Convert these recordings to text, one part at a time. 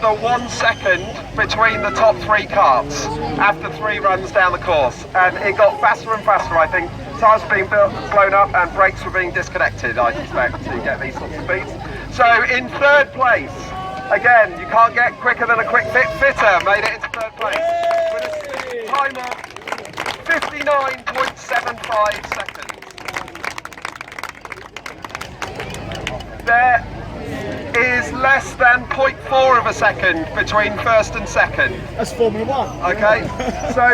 under 1 second between the top 3 karts after 3 runs down the course, and it got faster and faster. I think tyres were being blown up and brakes were being disconnected, I suspect, to get these sorts of speeds. So in 3rd place, again, you can't get quicker than a quick fit fitter, made it into 3rd place with a time of 59.75 seconds. There is less than 0.4 of a second between 1st and 2nd. That's Formula 1. Okay, so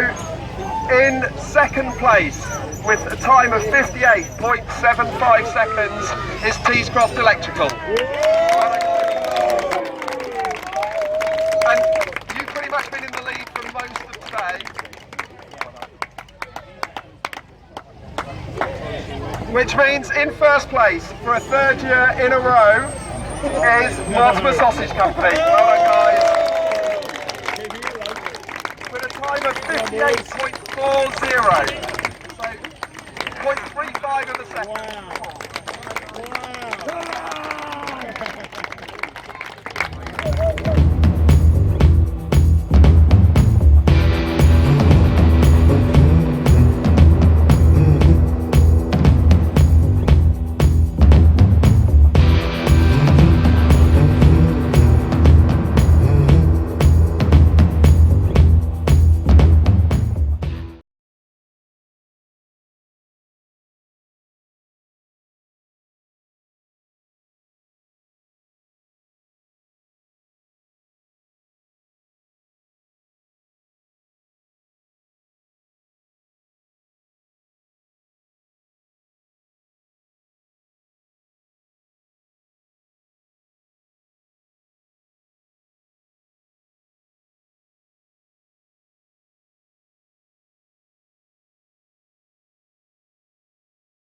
in 2nd place with a time of 58.75 seconds is Tees Croft Electrical. And you've pretty much been in the lead for most of today. Which means in 1st place for a 3rd year in a row is Mortimer Sausage Company. Well done, guys. With a time of 58.40. So 0.35 of a second. Wow. Wow.